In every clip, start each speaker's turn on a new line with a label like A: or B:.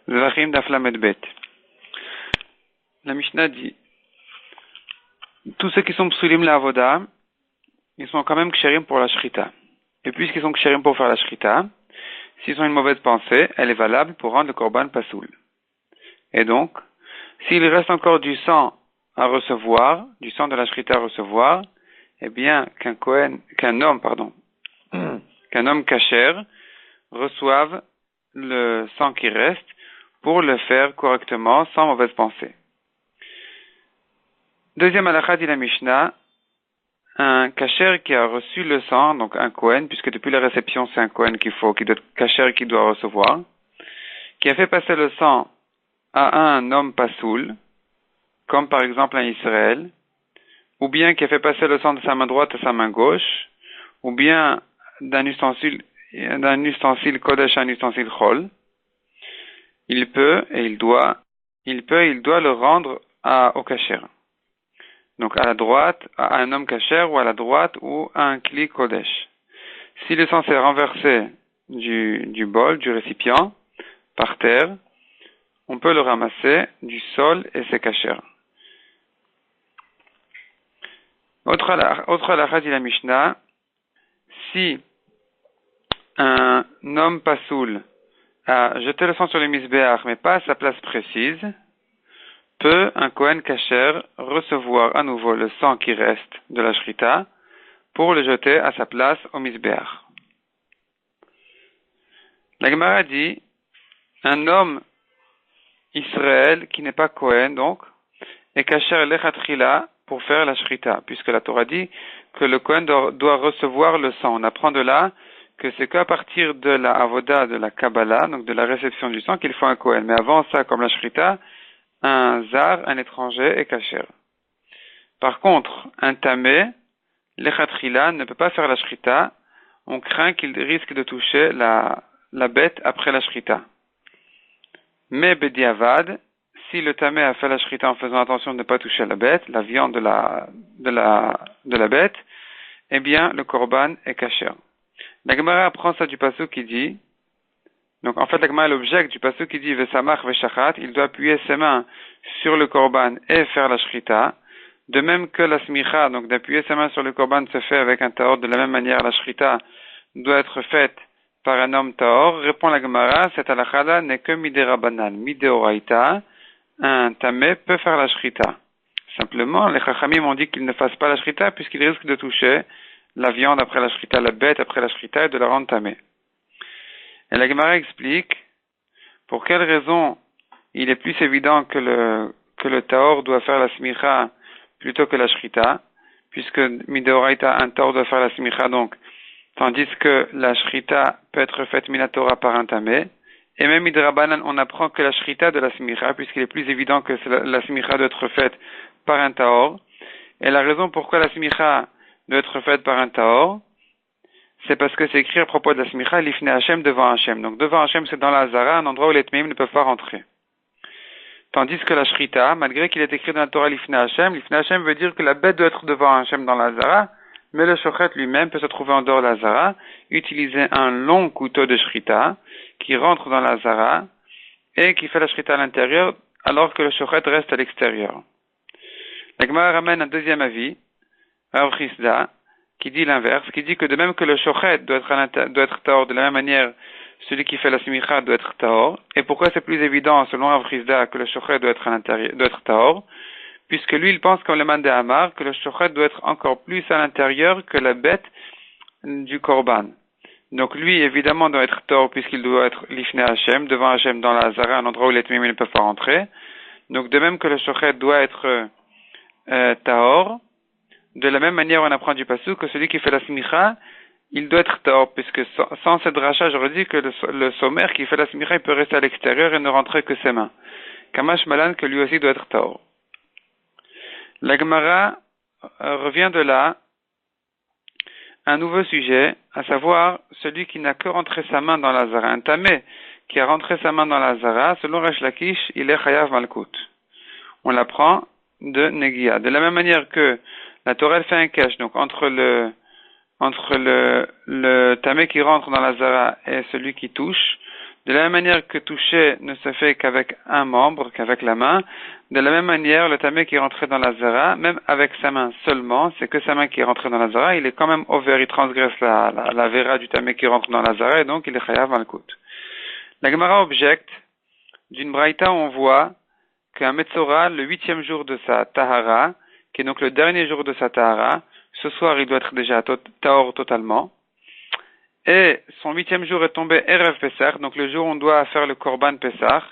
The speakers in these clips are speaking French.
A: Zvachim d'Aflamed Bet. La Mishnah dit, tous ceux qui sont psulim la avoda, ils sont quand même ksherim pour la shrita. Et puisqu'ils sont ksherim pour faire la shrita, s'ils ont une mauvaise pensée, elle est valable pour rendre le korban pasoul. Et donc, s'il reste encore du sang à recevoir, du sang de la shrita à recevoir, eh bien, qu'un homme kasher reçoive le sang qui reste pour le faire correctement, sans mauvaise pensée. Deuxième halakha dit la Mishnah, un kasher qui a reçu le sang, donc un kohen, puisque depuis la réception c'est un kohen qui doit être kasher qui doit recevoir, qui a fait passer le sang à un homme pasoul, comme par exemple un Israël, ou bien qui a fait passer le sang de sa main droite à sa main gauche, ou bien d'un ustensile kodesh à un ustensile chol, il peut et il doit le rendre au kasher. Donc à la droite, à un homme kasher, ou à la droite, ou à un kli kodesh. Si le sang s'est renversé du bol, du récipient, par terre, on peut le ramasser du sol et c'est kasher. Autre halakha dit la Mishnah, si un homme pasoul a jeté le sang sur le misbéach, mais pas à sa place précise, peut un kohen kasher recevoir à nouveau le sang qui reste de la shrita pour le jeter à sa place au misbéach. La Gemara dit, un homme Israël qui n'est pas kohen, donc, est kasher lechatchila pour faire la shrita, puisque la Torah dit que le kohen doit recevoir le sang. On apprend de là que c'est qu'à partir de la avoda, de la kabbalah, donc de la réception du sang, qu'il faut un kohen. Mais avant ça, comme la shrita, un zar, un étranger, est kasher. Par contre, un tamé, lechatchila, ne peut pas faire la shrita. On craint qu'il risque de toucher la bête après la shrita. Mais bediavad, si le tamé a fait la shrita en faisant attention de ne pas toucher la bête, la viande de la bête, eh bien, le korban est kasher. La Gemara apprend ça du pasuk qui dit, donc en fait la Gemara l'objecte du pasuk qui dit Vesamach veshachat, il doit appuyer ses mains sur le korban et faire la shrita, de même que la smicha, donc d'appuyer ses mains sur le korban se fait avec un taor, de la même manière la shrita doit être faite par un homme taor. Répond la Gemara, cette halakha n'est que midérabanan, midéoraita, un tamé peut faire la shrita. Simplement, les chachamim ont dit qu'il ne fasse pas la shrita puisqu'il risque de toucher la viande après la shrita, la bête après la shrita et de la rendre tamée. Et la Gemara explique pour quelle raison il est plus évident que le taor doit faire la smicha plutôt que la shrita, puisque mideoraita, un taor doit faire la smicha donc, tandis que la shrita peut être faite minatora par un tamé. Et même midrabanan, on apprend que la shrita de la smicha, puisqu'il est plus évident que la smicha doit être faite par un taor. Et la raison pourquoi la smicha doit être faite par un taor, c'est parce que c'est écrit à propos de la smicha, l'ifne Hashem devant Hashem. Donc devant Hashem, c'est dans la Hazara, un endroit où les tmeim ne peuvent pas rentrer. Tandis que la shrita, malgré qu'il est écrit dans la Torah l'ifne Hashem veut dire que la bête doit être devant Hashem dans la Hazara, mais le shochet lui-même peut se trouver en dehors de la Hazara, utiliser un long couteau de shrita qui rentre dans la Hazara et qui fait la shrita à l'intérieur alors que le shochet reste à l'extérieur. La Gemara ramène un deuxième avis, Rav Chisda, qui dit l'inverse, qui dit que de même que le shochet doit être taor, de la même manière, celui qui fait la smicha doit être taor. Et pourquoi c'est plus évident, selon Rav Chisda, que le shochet doit être taor? Puisque lui, il pense, comme le man de Hamar, que le shochet doit être encore plus à l'intérieur que la bête du korban. Donc lui, évidemment, doit être taor, puisqu'il doit être l'ifne Hashem, devant Hashem dans la Hazara, un endroit où les tmimim ne peuvent pas rentrer. Donc de même que le shochet doit être taor, de la même manière, on apprend du pasuk que celui qui fait la smicha, il doit être taor, puisque sans cette dracha, j'aurais dit que le sommaire qui fait la smicha, il peut rester à l'extérieur et ne rentrer que ses mains. Kamash malan, que lui aussi doit être taor. La Gemara revient de là un nouveau sujet, à savoir celui qui n'a que rentré sa main dans la zara. Un tamé qui a rentré sa main dans la zara, selon Resh Lakish, il est chayav malkout. On l'apprend de Negia. De la même manière que la Torah fait un cache, donc entre le tamé qui rentre dans la zara et celui qui touche, De la même manière que toucher ne se fait qu'avec un membre, qu'avec la main, de la même manière, le tamé qui est rentré dans la zara, même avec sa main seulement, c'est que sa main qui est rentrée dans la zara, il est quand même over, il transgresse la vera du tamé qui rentre dans la zara, et donc il est chayav malkout. La Gemara objecte d'une braïta où on voit qu'un metzora, le 8e jour de sa tahara, qui est donc le dernier jour de sa tahara, ce soir il doit être déjà tahor totalement, et son 8e jour est tombé Erev Pessah, donc le jour où on doit faire le Korban Pessah,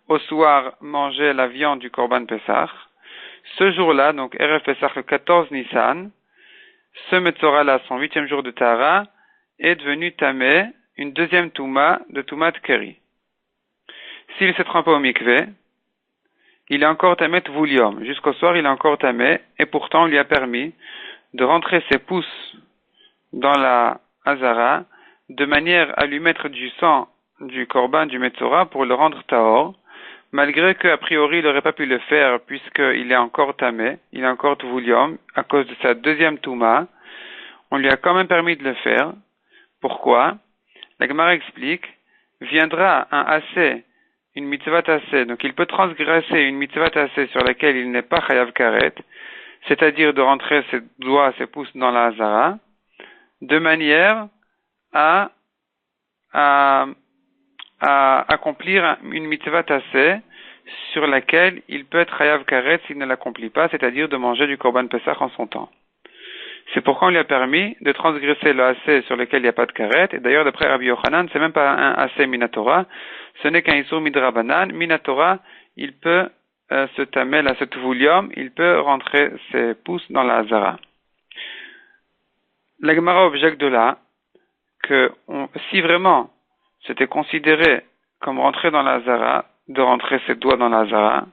A: au soir manger la viande du Korban Pessah. Ce jour-là, donc Erev Pessah le 14 Nissan, ce Metzora-là, son 8e jour de Tahara, est devenu Tamé, une deuxième Touma de Toumat Keri. S'il s'est trempé au mikvé, il est encore Tamé Tvoulium. Jusqu'au soir, il est encore Tamé, et pourtant on lui a permis de rentrer ses pouces dans la Hazara, de manière à lui mettre du sang du Korban du Metzora pour le rendre Tahor, malgré qu'a priori il n'aurait pas pu le faire puisqu'il est encore Tamé, il est encore Tvoulium, à cause de sa deuxième Touma, on lui a quand même permis de le faire. Pourquoi? La Gemara explique, viendra un assez, une mitzvah tassé, donc il peut transgresser une mitzvah tassé sur laquelle il n'est pas chayav karet, c'est-à-dire de rentrer ses doigts, ses pouces dans la Hazara, de manière à accomplir une mitzvah tassé sur laquelle il peut être chayav karet s'il ne l'accomplit pas, c'est-à-dire de manger du korban pesach en son temps. C'est pourquoi on lui a permis de transgresser le assez sur lequel il n'y a pas de karet, et d'ailleurs d'après Rabbi Yochanan, c'est même pas un assez minatora, ce n'est qu'un isur midrabanan, minatora, il peut se tamer à ce tvoulium, il peut rentrer ses pouces dans la hazara. La Gemara objecte de là que si vraiment c'était considéré comme rentrer dans la Hazara, de rentrer ses doigts dans la Hazara,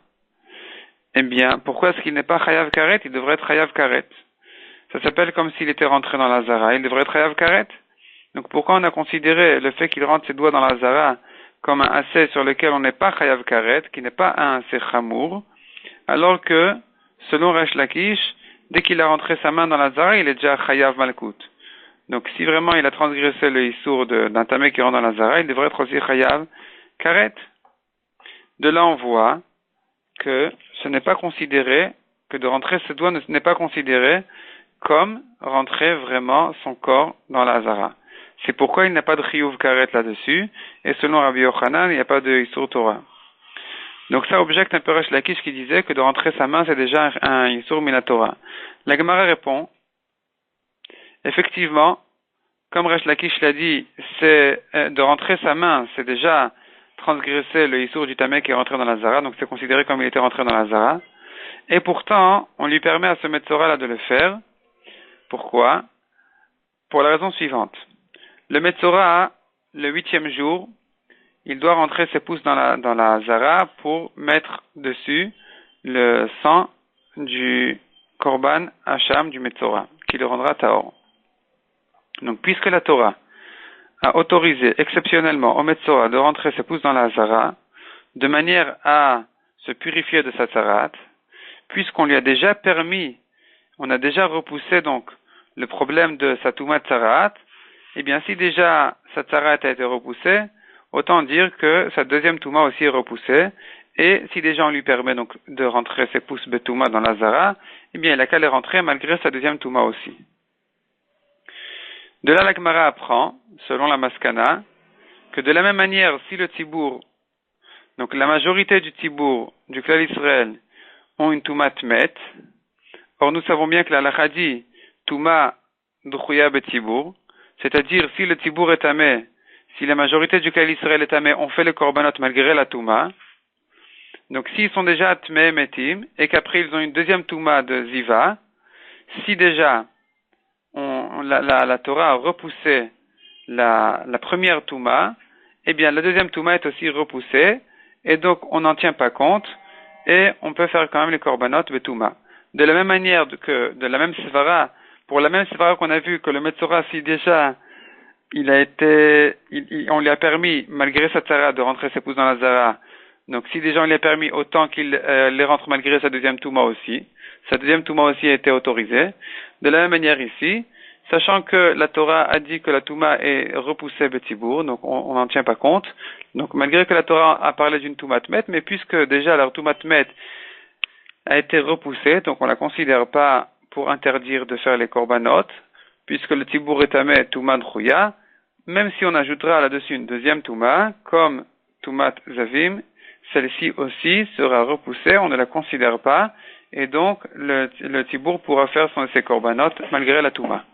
A: eh bien, pourquoi est-ce qu'il n'est pas chayav karet? Il devrait être chayav karet. Ça s'appelle comme s'il était rentré dans la Hazara, il devrait être chayav karet. Donc pourquoi on a considéré le fait qu'il rentre ses doigts dans la Hazara comme un assez sur lequel on n'est pas chayav karet, qui n'est pas un assez chamour, alors que, selon Resh Lakish, dès qu'il a rentré sa main dans la Hazara, il est déjà chayav malkout. Donc, si vraiment il a transgressé le issour d'un tamé qui rentre dans la Zara, il devrait être aussi chayav karet. De là, on voit que ce n'est pas considéré, que de rentrer ses doigts n'est pas considéré comme rentrer vraiment son corps dans la Zara. C'est pourquoi il n'y a pas de chiyuv karet là-dessus, et selon Rabbi Yochanan, il n'y a pas de issour Torah. Donc ça objecte un peu Resh Lakish qui disait que de rentrer sa main, c'est déjà un issour minatora. La Gemara répond, effectivement, comme Resh Lakish l'a dit, c'est de rentrer sa main, c'est déjà transgresser le issour du tamé qui est rentré dans la Zara, donc c'est considéré comme il était rentré dans la Zara. Et pourtant, on lui permet à ce Metzora là de le faire. Pourquoi? Pour la raison suivante. Le Metzora, le 8e jour, il doit rentrer ses pouces dans la Zara pour mettre dessus le sang du Korban Hacham du Metzora, qui le rendra Tahor. Donc, puisque la Torah a autorisé exceptionnellement au Metzora de rentrer ses pouces dans la Hazara, de manière à se purifier de sa tzarat, puisqu'on lui a déjà permis, on a déjà repoussé donc le problème de sa Touma tzarat, eh bien, si déjà sa tzarat a été repoussée, autant dire que sa deuxième Touma aussi est repoussée, et si déjà on lui permet donc de rentrer ses pouces Betouma dans la Hazara, eh bien, il a qu'à les rentrer malgré sa deuxième Touma aussi. De là, la Gemara apprend, selon la Maskana, que de la même manière, si le Tzibour, donc la majorité du Tzibour, du Klal Israël, ont une Touma Tmet, or nous savons bien que la Halakha dit Touma D'Chuya Betzibour, c'est-à-dire si le Tzibour est tamé, si la majorité du Klal Israël est tamé, on fait le Korbanot malgré la Touma. Donc s'ils sont déjà Tmé Metim, et qu'après ils ont une deuxième Touma de Ziva, si déjà la Torah a repoussé la première Touma, eh bien la deuxième Touma est aussi repoussée, et donc on n'en tient pas compte, et on peut faire quand même les Korbanot Betouma. De la même manière que, de la même Svara, pour la même Svara qu'on a vu que le Metzora, si déjà on lui a permis, malgré sa Tzara, de rentrer ses pouces dans la Zara, donc si déjà on lui a permis, autant qu'il les rentre malgré sa deuxième Touma aussi, sa deuxième Touma aussi a été autorisée. De la même manière ici, sachant que la Torah a dit que la Touma est repoussée Betibour, donc on n'en tient pas compte. Donc malgré que la Torah a parlé d'une Toumat Met, mais puisque déjà la Toumat Met a été repoussée, donc on la considère pas pour interdire de faire les korbanot, puisque le Tibour est amé Toumat Rouya, même si on ajoutera là-dessus une deuxième Touma, comme Toumat Zavim, celle-ci aussi sera repoussée, on ne la considère pas, et donc le Tibour pourra faire ses korbanot malgré la Touma.